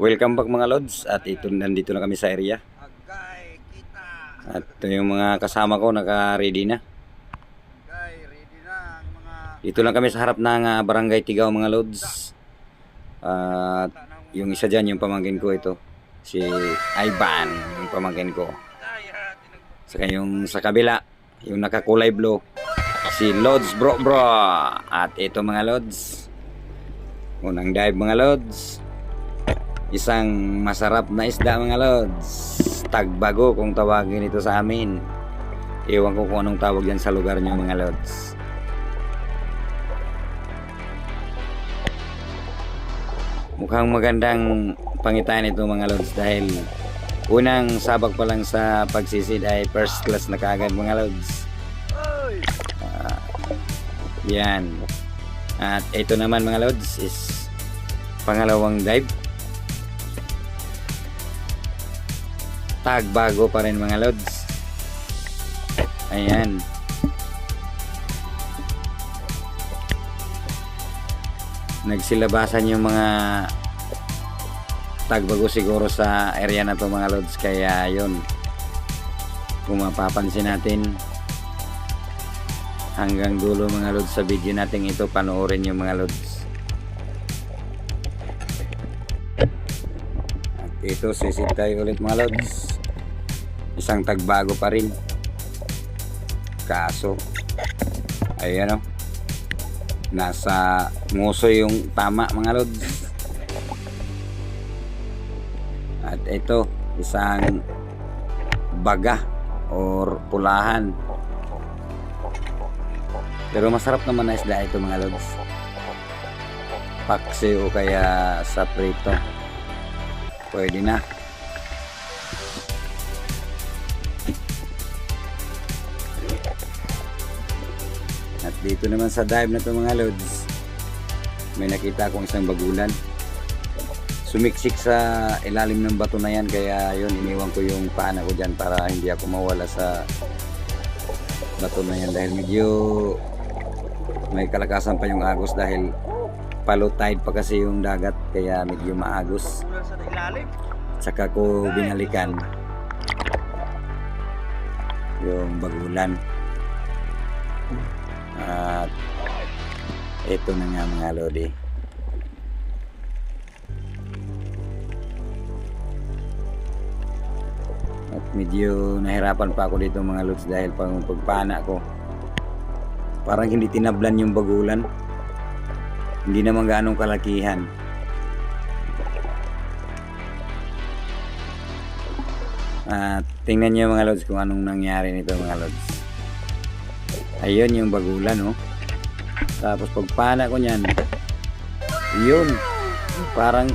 Welcome back mga lods, at ito nandito na kami sa area. At ito yung mga kasama ko, naka-ready na. Dito lang kami sa harap ng Barangay Tigaw mga lods. At yung isa dyan, yung pamangkin ko ito, si Ivan, yung pamangkin ko. Saka yung sa kabila, yung nakakulay blue, si Lods Bro. At ito mga lods, unang dive mga lods. Isang masarap na isda mga lods, tagbago kung tawagin ito sa amin. Ewan ko kung anong tawag yan sa lugar nyo mga lods. Mukhang magandang pangitain ito mga lods, dahil unang sabak pa lang sa pagsisid ay first class na kaagad mga lods. Yan. At ito naman mga lods is pangalawang dive. Tagbago pa rin mga lods. Ayan. Nagsilabasan yung mga tagbago siguro sa area na to mga lods, kaya yun, kung mapapansin natin hanggang dulo mga lods sa video natin ito, panoorin yung mga lods. At ito sisid tayo ulit mga lods. Isang tagbago pa rin, kaso ayan o, nasa nguso yung tama mga lods. At ito isang baga or pulahan, pero masarap naman na isda ito mga lods. Paksi o kaya sa prito, pwede na. At dito naman sa dive na to mga lods, may nakita akong isang bagulan. Sumiksik sa ilalim ng bato na yan, kaya yun, iniwan ko yung paan ko dyan para hindi ako mawala sa bato na yan, dahil medyo may kalakasan pa yung agos, dahil palo tide pa kasi yung dagat, kaya medyo maagos. Saka ko binalikan yung bagulan. At ito na nga mga lodi. At medyo nahirapan pa ako dito mga lods, dahil pagpana ko parang hindi tinablan yung bagulan. Hindi naman ganong kalakihan. At tingnan nyo mga lods kung anong nangyari nito mga lods. Ayun yung bagulan oh. Tapos pagpana ko niyan, yun, parang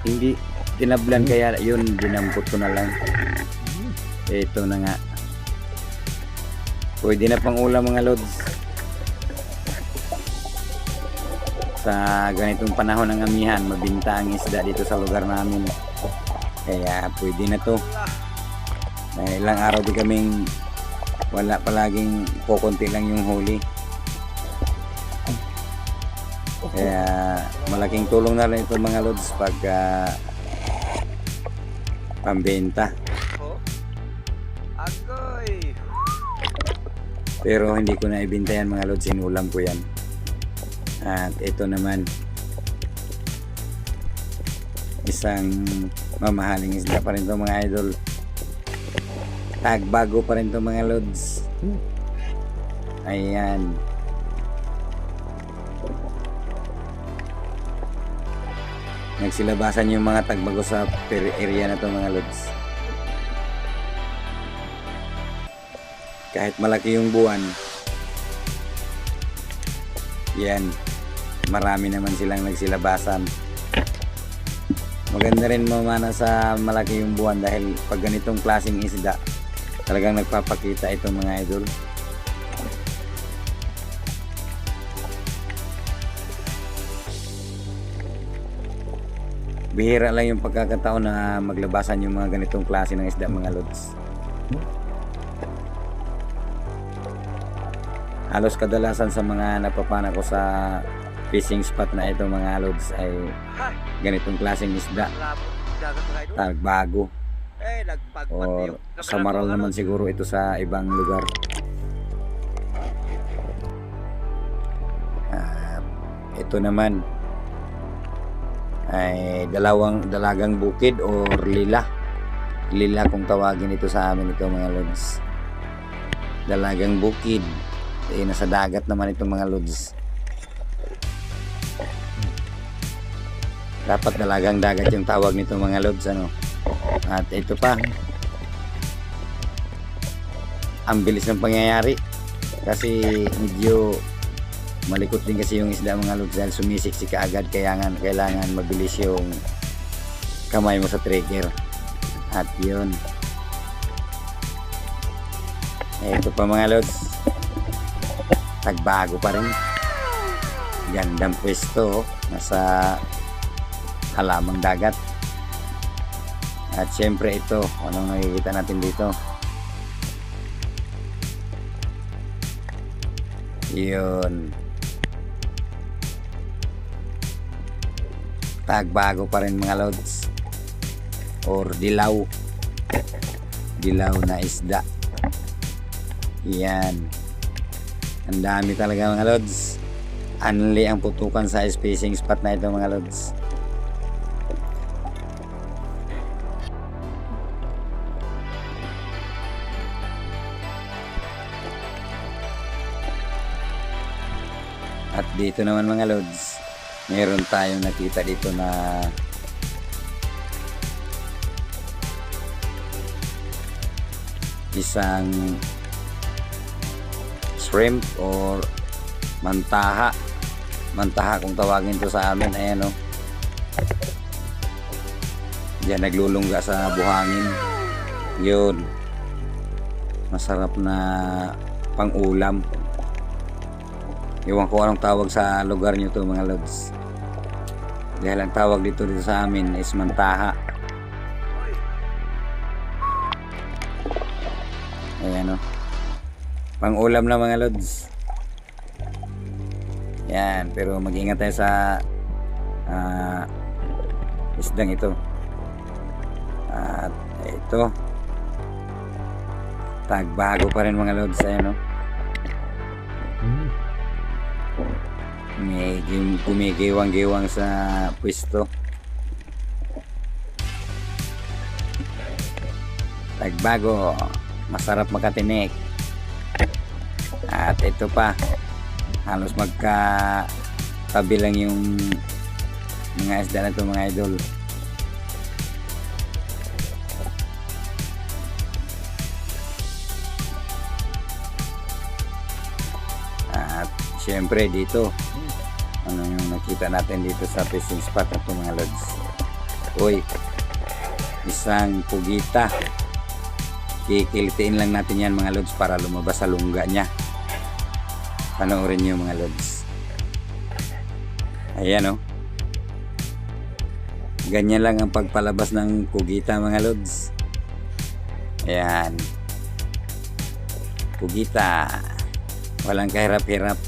hindi tinablan, kaya yun, dinampot ko na lang. Ito na nga, pwede na pang ulam mga lods. Sa ganitong panahon ng amihan, mabinta ang isda dito sa lugar namin, kaya pwede na to. Ilang araw di kaming wala, palaging kukunti lang yung huli, kaya malaking tulong na rin ito mga lods pag pambenta. Pero hindi ko na ibenta yan mga lods, sinulam ko yan. At ito naman, isang mamahaling isda pa rin ito mga idol. Tagbago pa rin ito mga lods. Ayan. Nagsilabasan yung mga tagbago sa area na ito mga lods. Kahit malaki yung buwan, yan, marami naman silang nagsilabasan. Maganda rin mamana sa malaki yung buwan, dahil pag ganitong klaseng isda, talagang nagpapakita itong mga idol. Bihira lang yung pagkakataon na maglabasan yung mga ganitong klase ng isda mga lods. Halos kadalasan sa mga napapana ko sa fishing spot na ito mga lods ay ganitong klaseng isda. Tagbago. Or sa Maral naman siguro ito sa ibang lugar. Ito naman ay dalagang bukid or lila. Lila kung tawagin ito sa amin ito mga lods. Dalagang bukid. Nasa dagat naman itong mga lods. Dapat dalagang dagat yung tawag nito mga lods, ano. At ito pa, ang bilis ng pangyayari kasi medyo malikot din kasi yung isda mga lods dahil sumisiksik ka agad, kaya kailangan mabilis yung kamay mo sa trigger. At yun, ito pa mga lods, tagbago pa rin, gandang pwesto, nasa halamang dagat. At syempre ito, anong nakikita natin dito? Yun, tagbago pa rin mga lods, or dilaw na isda. Yan, ang dami talaga mga lods. Anli ang putukan sa spacing spot na ito mga lods. At dito naman mga lods, meron tayong nakita dito na isang shrimp or mantaha kung tawagin to sa amin. Ayan o, diyan naglulungga sa buhangin. Yun, masarap na pang ulam. Iwan ko anong tawag sa lugar nyo to mga lods, dahil ang tawag dito sa amin is mantaha. Ayan o, pang ulam na mga lods. Yan, pero mag-ingat tayo sa isdang ito. At ito, tagbago pa rin mga lods. Ayan o, may kumigiwang-giwang sa pwesto. Tagbago, masarap makatinik. At ito pa, halos magkatabi lang yung mga isda na ito mga idol. At syempre dito, ano yung nakita natin dito sa fishing spot na ito mga lods? Uy, isang pugita. Kikilitiin lang natin yan mga lods para lumabas sa lungga niya. Panoorin nyo mga lods. Ayan o, ganyan lang ang pagpalabas ng pugita mga lods. Ayan, pugita, walang kahirap-hirap.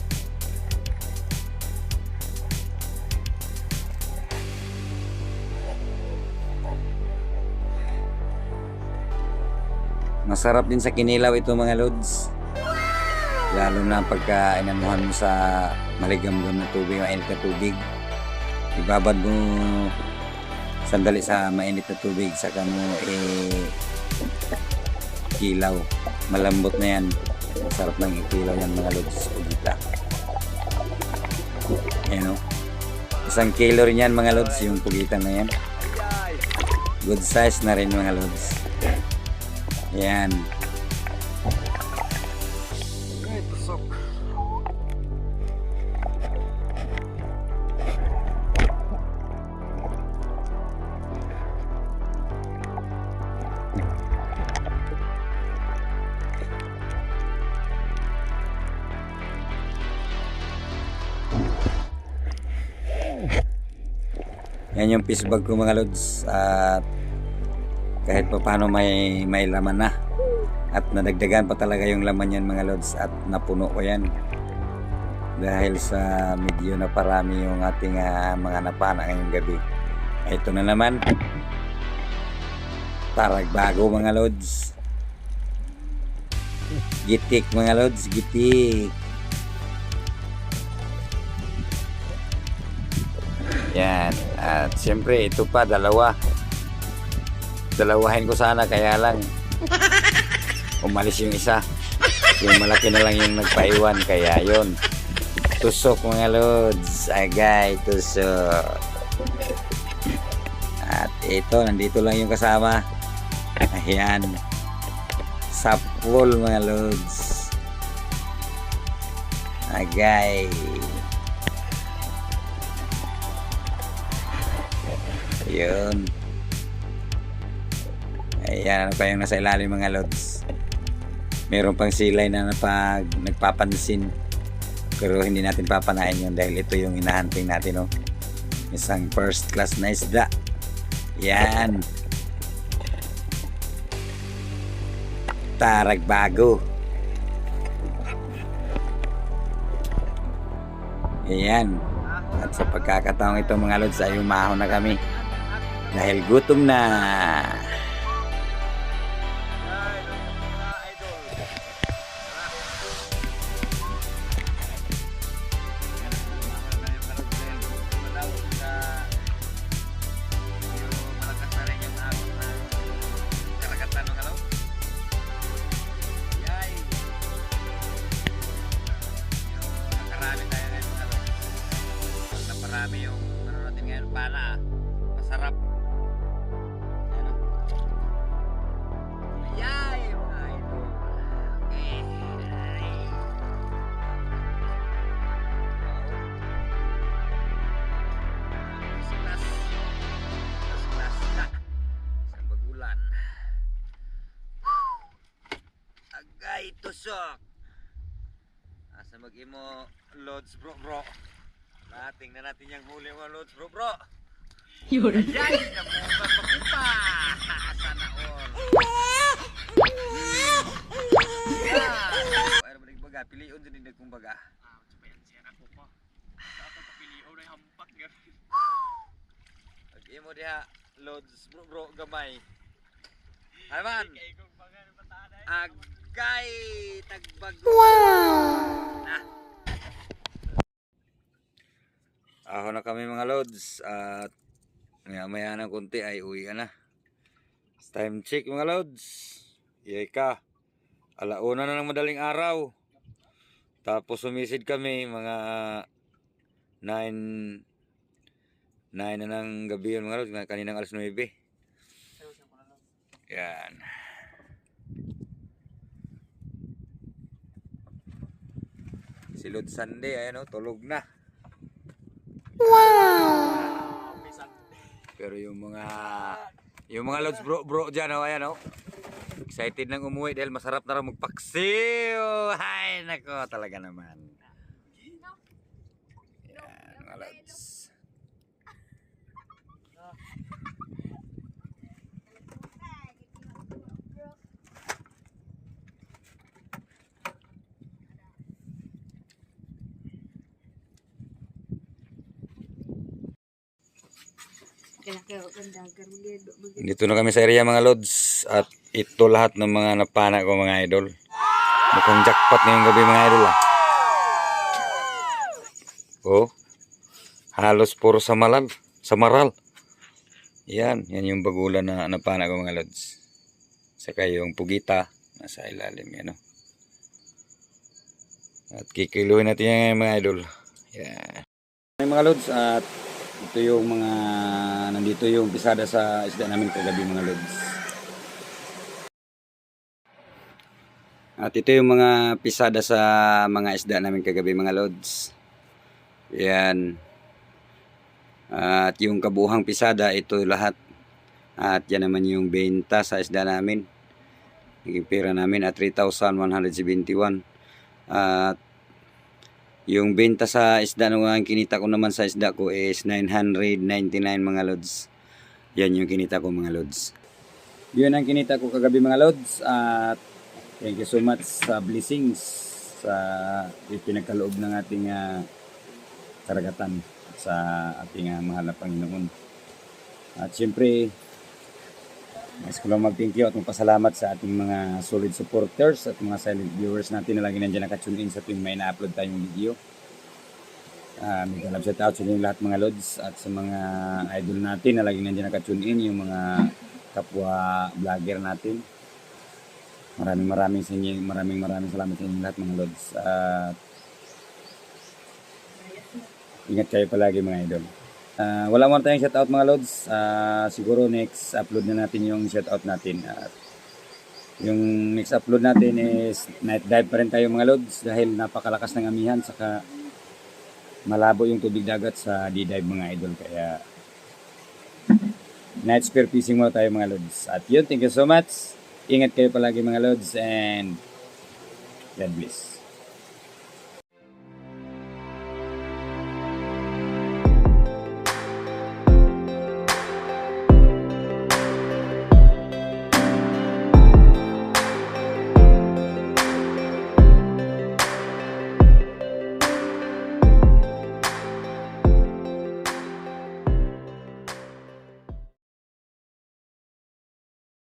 Masarap din sa kinilaw ito mga lods, lalo na pagka inanuhan mo sa maligamgam na tubig, mainit na tubig. Ibabad mo sandali sa mainit na tubig, saka mo kilaw. Malambot na yan, masarap lang ikilaw yan mga lods. Pugita, ayan o, 1 kilo rin yan mga lods, yung pugita na yan. Good size na rin mga lods. Ayan. Yan yung fish bag ko mga lods. At kahit pa paano may laman na, at nadagdagan pa talaga yung laman yan mga lods, at napuno ko yan dahil sa medyo na parami yung ating mga napana ngayong gabi. Ito na naman, Tarag bago mga lods. Gitik mga lods, gitik. Yan. At siyempre ito pa, dalawahin ko sana, kaya lang umalis yung isa. Yung malaki na lang yung nagpaiwan, kaya yon. Tusok mga lods. Agay, tusok. At ito, nandito lang yung kasama. Ayan. Sapol mga lods. Agay. Yun. Ayan, ano pa yung nasa ilalim mga lods. Meron pang silay na nagpapansin. Pero hindi natin papanain yun dahil ito yung hinahunting natin, oh. Isang first class na isda. Yan. Tarag bago. Ayan. At sa pagkakataong ito mga lods ay umahon na kami. Dahil gutom na. Marami yung ano natin ngayon, pana. Masarap. Ano? Yay! Mga idol. Okay. Silas. Silas na. Isang bagulan. Agay tusok. Asa mag-imo loads bro. Tingnan natin yung huli mga loads bro. Yun. Ayay! Namugat pakupa! Sana all. Ano ba nagbaga? Pilion din din kong baga. Sabayan siya na ko pa. Ako pilion ay hampak nga. Imo diha loads bro gamay. Haman. Agay tagbago. Wow! Aho na kami mga loads at maya ng konti ay uwi na. Time check mga loads. Iyay ka. 1:00 na ng madaling araw. Tapos sumisid kami mga 9 na ng gabi yun mga loads. Kaninang 9:00. Yan. Si Lord Sunday ayan o, tulog na. Wow! Pero yung mga loads bro dyan, oh, ayan, oh. Excited nang umuwi dahil masarap na rin magpaksiw. Ay nako, talaga naman. Yan mga loads. Dito na kami sa area mga loads. At ito lahat ng mga napana ko mga idol. Mukhang jackpot ngayong gabi mga idol, ah. Oh, halos puro samaral. Yan yung bagulan na napana ko mga loads. Saka yung pugita nasa ilalim yan, oh. At kikiluhin natin yan mga idol. Yan mga loads. At ito yung mga nandito yung pisada sa isda namin kagabi mga loads. At ito yung mga pisada sa mga isda namin kagabi mga loads. Yan. At yung kabuhang pisada ito lahat. At yan naman yung benta sa isda namin. Naging pera namin at 3,171. At yung benta sa isda na kinita ko naman sa isda ko is 999 mga loads. Yan yung kinita ko mga loads. Yun ang kinita ko kagabi mga loads. At thank you so much sa blessings sa ipinagkaloob ng ating karagatan sa ating mahal na Panginoon. At siyempre Nais ko lang mag-thank you at magpasalamat sa ating mga solid supporters at mga silent viewers natin na lagi nandiyan nakatune in sa tuwing may na-upload tayong video. Mega love shout out sa inyo lahat mga lods at sa mga idol natin na lagi nandiyan nakatune in, yung mga kapwa vlogger natin. Maraming salamat sa inyo lahat mga lods. At ingat kayo palagi mga idol. Wala mo tayong shoutout mga lods. Siguro next upload na natin yung shoutout natin. Yung next upload natin is night dive pa rin tayo mga lods dahil napakalakas ng amihan saka malabo yung tubig dagat sa D-dive mga idol. Kaya night spear fishing muna tayo mga lods. At yun, thank you so much. Ingat kayo palagi mga lods and God bless.